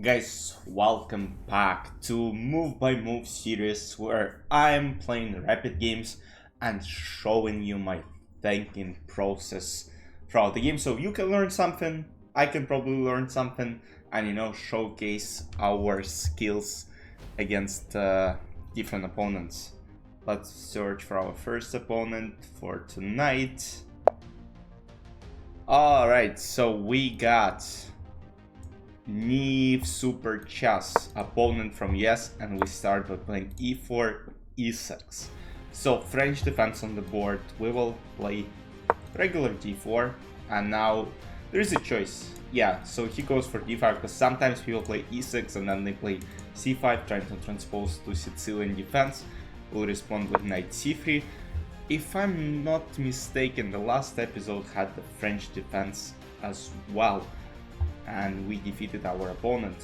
Guys, welcome back to Move by Move series where I'm playing rapid games and showing you my thinking process throughout the game so you can learn something, I can probably learn something, and showcase our skills against different opponents. Let's search for our first opponent for tonight. Alright, so we got Neve Super Chess, opponent from Yes, and we start by playing e4, e6. So French defense on the board, we will play regular d4, and now there is a choice. Yeah, so he goes for d5 because sometimes people play e6 and then they play c5 trying to transpose to Sicilian defense. We'll respond with knight c3. If I'm not mistaken, the last episode had the French defense as well, and we defeated our opponent.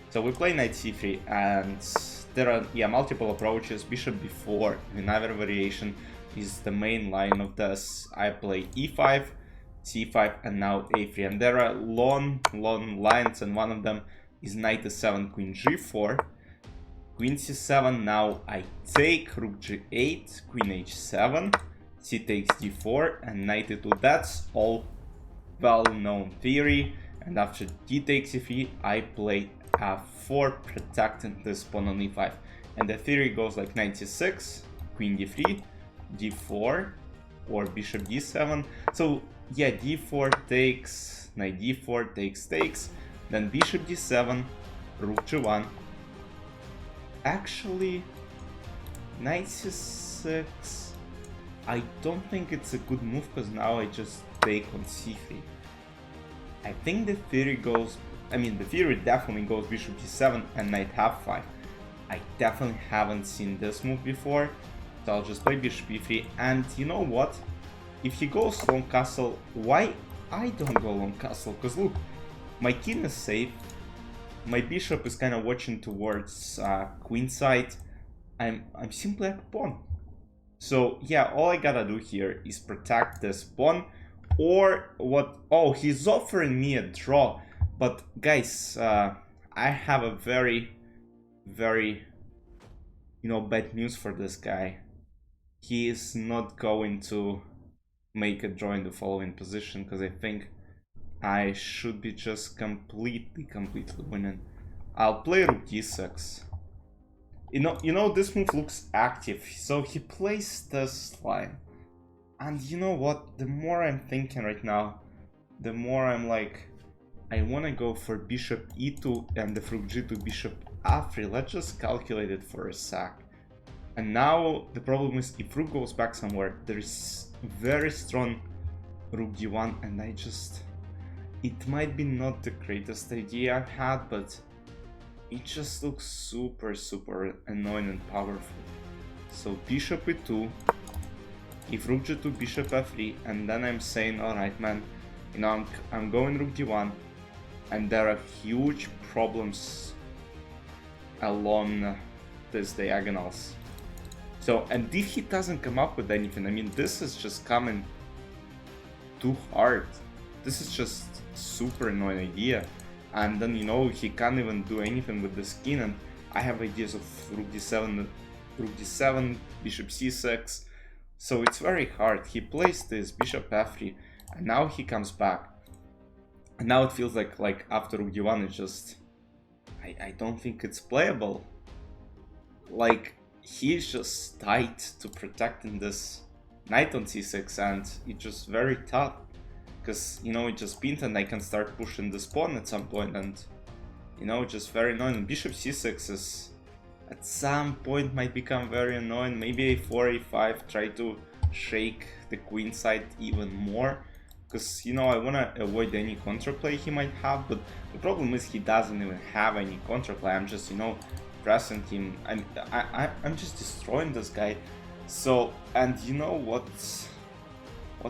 So we play knight c3, and there are multiple approaches. Bishop b4 in either variation is the main line of this. I play e5, c5, and now a3, and there are long lines, and one of them is knight e7, queen g4, queen c7. Now I take rook g8, queen h7, c takes d4, and knight e2. That's all well-known theory. And after d takes e3, I play f4, protecting this pawn on e5. And the theory goes like knight c6, queen d3, d4, or bishop d7. So yeah, d4 takes, knight d4 takes, then bishop d7, rook g1. Actually, knight c6, I don't think it's a good move because now I just take on c3. I think the theory goes, the theory definitely goes bishop d7 and knight f5. I definitely haven't seen this move before, so I'll just play bishop e3. And you know what? If he goes long castle, why I don't go long castle? Because look, my king is safe, my bishop is kind of watching towards queen side. I'm simply a pawn. So yeah, all I gotta do here is protect this pawn. Or what? Oh, he's offering me a draw. But guys, I have a very bad news for this guy. He is not going to make a draw in the following position, because I think I should be just completely winning. I'll play rook d6. You know this move looks active, so he plays this line. And you know what, the more I'm thinking right now, the more I'm like, I want to go for bishop e2 and the rook g2, bishop f3. Let's just calculate it for a sec. And now the problem is, if rook goes back somewhere, there is very strong rook d1, and it might be not the greatest idea I've had, but it just looks super annoying and powerful. So bishop e2, if rook g2, bishop f3, and then I'm saying, alright man, I'm going rook d1, and there are huge problems along these diagonals. So, and if he doesn't come up with anything, this is just coming too hard. This is just super annoying idea. And then, he can't even do anything with this king, and I have ideas of rook d7, bishop c6. So it's very hard. He plays this bishop f3, and now he comes back. And now it feels like after rook d1, it's just, I don't think it's playable. Like, he's just tight to protecting this knight on c6, and it's just very tough. Because, it just pinned, and I can start pushing this pawn at some point, and, just very annoying. Bishop c6 is, at some point, might become very annoying. Maybe a4, a5, try to shake the queen side even more. Because, I want to avoid any counterplay he might have, but the problem is he doesn't even have any counterplay. I'm just, pressing him. I'm just destroying this guy. So, and you know what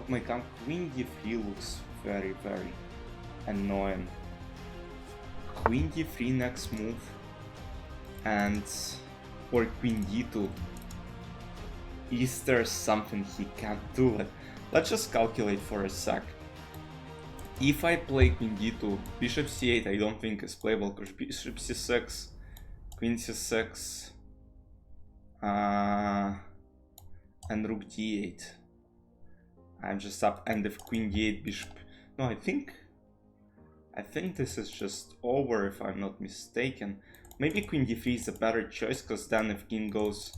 my queen d3 looks very annoying. Queen d3 next move, and or queen d2. Is there something he can't do? Let's just calculate for a sec. if I play queen d2, bishop c8 I don't think is playable, because bishop c6, queen c6, and rook d8. I'm just up, and if queen d8, bishop... No, I think this is just over, if I'm not mistaken. Maybe queen d3 is a better choice, because then if king goes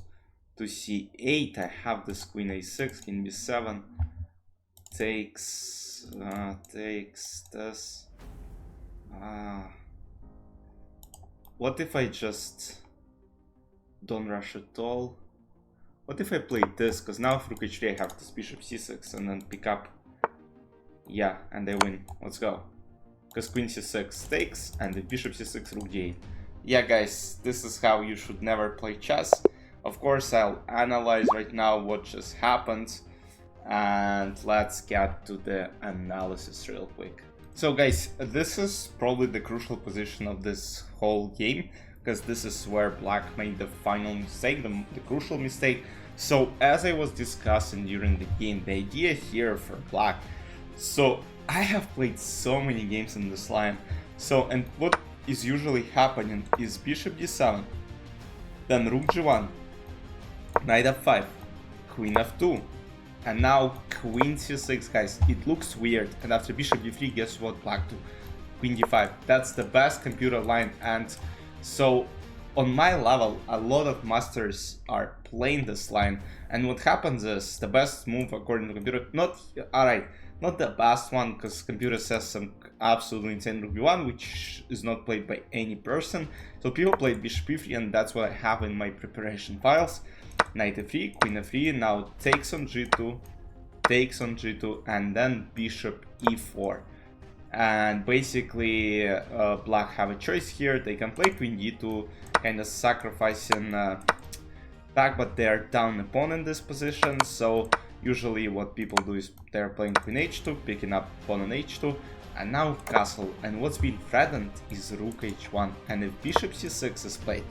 to c8, I have this queen a6, king b7, takes this. What if I just don't rush at all? What if I play this? Because now if rook h3 I have this bishop c6 and then pick up. Yeah, and I win. Let's go. Because queen c6 takes and the bishop c6 rook d8. Yeah guys, this is how you should never play chess. Of course I'll analyze right now what just happened, and let's get to the analysis real quick. So guys, this is probably the crucial position of this whole game, because this is where black made the final mistake, the crucial mistake. So as I was discussing during the game, the idea here for black, so I have played so many games in this line, so and what is usually happening is bishop d7, then rook g1, knight f5, queen f2, and now queen c6, guys. It looks weird, and after bishop d3, guess what, black to queen d5. That's the best computer line, and so on my level, a lot of masters are playing this line, and what happens is the best move according to computer, not the best one, because computer says some absolutely insane rook b1, which is not played by any person. So people played bishop e3, and that's what I have in my preparation files. Knight f3, queen f3, now takes on g2, and then bishop e4. And basically black have a choice here. They can play queen d2, kind of sacrificing back, but they are down a pawn in this position. So usually what people do is they're playing queen h2, picking up pawn on h2, and now castle. And what's being threatened is rook h1. And if bishop c6 is played,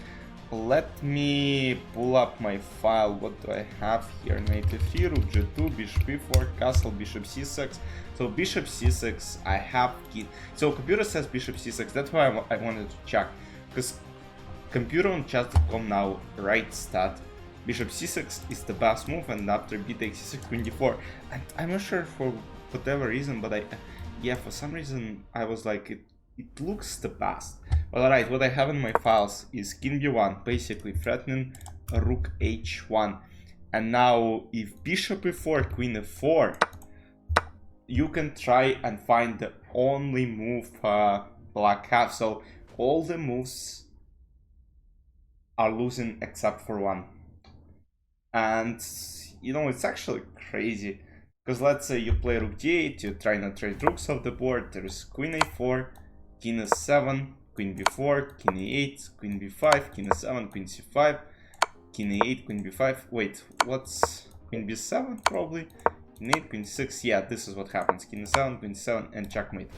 let me pull up my file. What do I have here? Knight f3, rook g2, bishop e4, castle, bishop c6. So bishop c6, I have key. So computer says bishop c6. That's why I wanted to check, because computer on chess.com now writes that bishop c6 is the best move, and after b takes c6, queen d4. And I'm not sure for whatever reason, but for some reason I was like, it looks the best. But alright, what I have in my files is king b1, basically threatening rook h1. And now if bishop e4, queen f4, you can try and find the only move black have. So all the moves are losing except for one. And you know, it's actually crazy, because let's say you play rook d8, you try not to trade rooks off the board. There's queen a4, king s7, queen b4, king e8, queen b5, king s7, queen c5, king e8, queen b5. Wait, what's queen b7 probably? King 8, queen 6. Yeah, this is what happens. King 7, queen 7, and checkmate.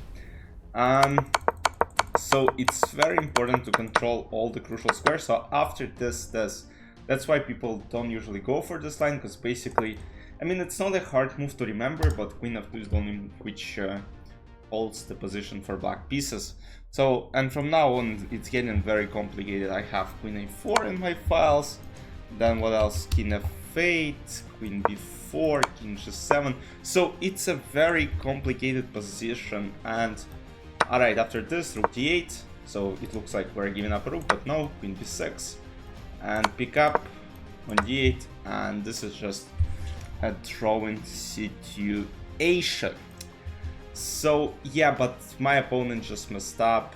So it's very important to control all the crucial squares. So after this, that's why people don't usually go for this line, because basically, I mean, it's not a hard move to remember, but queen f2 is the only move which holds the position for black pieces. So, and from now on, it's getting very complicated. I have queen a4 in my files. Then what else? King f8, queen b4, king g7. So it's a very complicated position. And alright, after this, rook d8. So it looks like we're giving up a rook, but no, queen b6. And pick up on d8. And this is just a drawing situation. So yeah, but my opponent just messed up,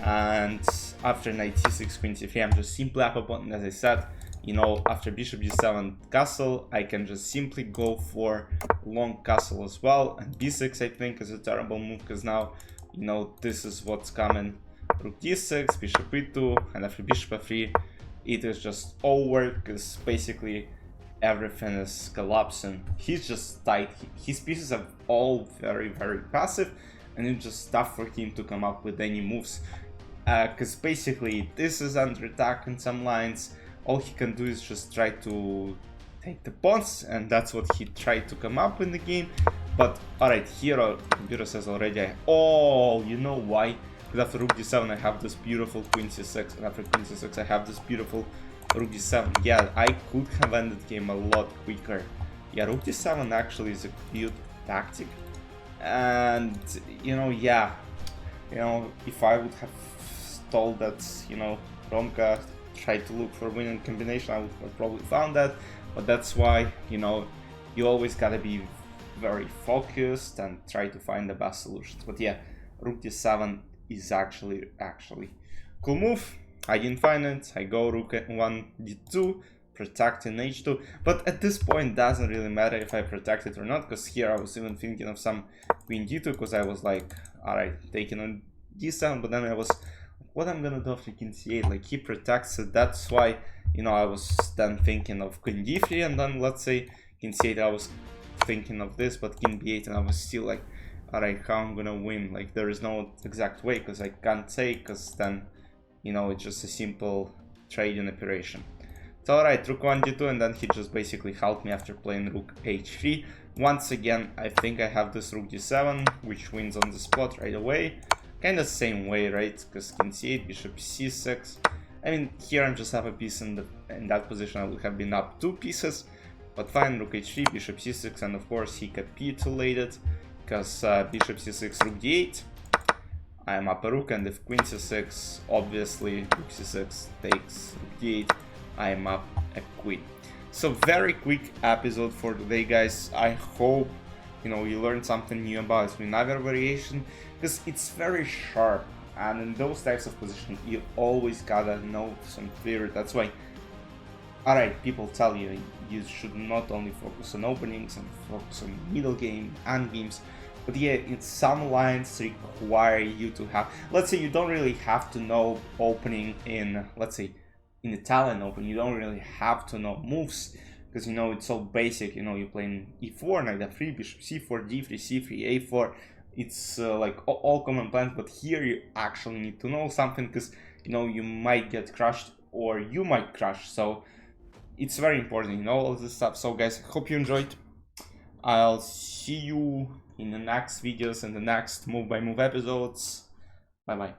and after knight c6, queen c3, I'm just simply up a pawn. As I said, you know, after bishop g7 castle, I can just simply go for long castle as well, and b6 I think is a terrible move, because now, you know, this is what's coming. Rook d6, bishop e2, and after bishop f3, it is just over, because basically everything is collapsing. He's just tight. His pieces are all very, very passive, and it's just tough for him to come up with any moves. Because basically this is under attack in some lines. All he can do is just try to take the pawns, and that's what he tried to come up in the game. But alright, here our computer says already oh, you know why? Because after rook d7 I have this beautiful queen c6, and after queen c6 I have this beautiful rook d7. Yeah, I could have ended the game a lot quicker. Yeah, rook d7 actually is a good tactic. And, you know, yeah, you know, if I would have told that, you know, Romka tried to look for winning combination, I would have probably found that. But that's why, you know, you always gotta be very focused and try to find the best solutions. But yeah, rook d7 is actually cool move. I didn't find it. I go rook 1 d2, protect in h2. But at this point, doesn't really matter if I protect it or not, because here I was even thinking of some queen d2, because I was like, alright, taking on d7, but then I was, what I'm gonna do after king c8? Like, he protects it. That's why, you know, I was then thinking of queen d3, and then let's say king c8, I was thinking of this, but king b8, and I was still like, alright, how I'm gonna win? Like, there is no exact way, because I can't take, because then, you know, it's just a simple trading operation. So alright, rook 1 d2, and then he just basically helped me after playing rook h3. Once again, I think I have this rook d7, which wins on the spot right away. Kind of same way, right? Because king c8, bishop c6. I mean, here I just have a piece in that position. I would have been up 2 pieces. But fine, rook h3, bishop c6, and of course he capitulated, because bishop c6, rook d8. I am up a rook, and if queen c6, obviously rook c6 takes rook d8, I am up a queen. So very quick episode for today, guys. I hope, you know, you learned something new about Swinagar variation, because it's very sharp, and in those types of positions you always gotta know some theory. That's why, alright, people tell you you should not only focus on openings and focus on middle game and games, but yeah, some lines require you to have, let's say you don't really have to know opening in, let's say in Italian Open, you don't really have to know moves, because, you know, it's so basic. You know, you're playing e4, knight f3, bishop c4, d3, c3, a4. It's like all common plans, but here you actually need to know something, because, you know, you might get crushed or you might crush. So it's very important, you know, all of this stuff. So guys, hope you enjoyed. I'll see you in the next videos and the next move by move episodes. Bye bye.